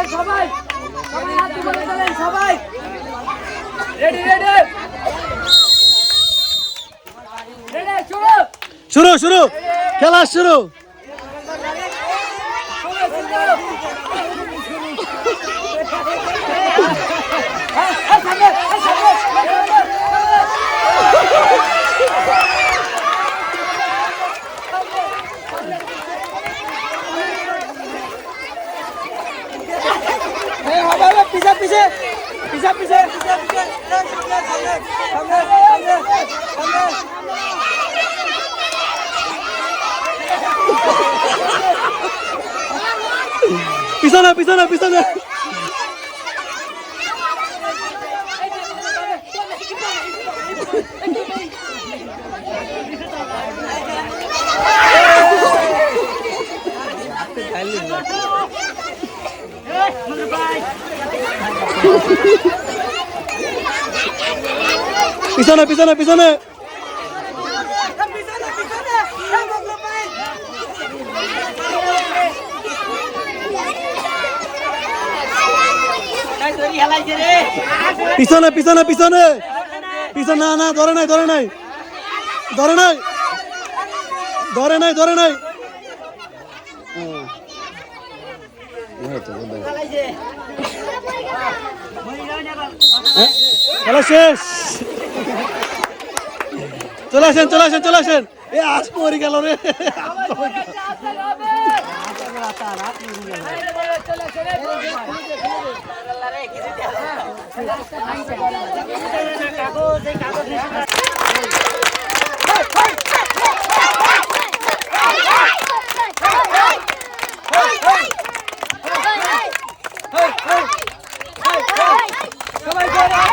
সবাই সবাই হাত তুলে চলেন সবাই রেডি রেডি রেডি শুরু শুরু শুরু খেলা শুরু पीछे पीछे पीछे पीछे পিছনে পিছনে পিছনে পিছনে পিছনে পিছনে পিছনে পিছনে পিছনে পিছনে না না ধরে নাই ধরে নাই ধরে নাই ধরে নাই ধরে নাই খেলা শেষ চলে আসেন চলে আসেন চলে আসেন এ আজ পরে গেল রে সবাই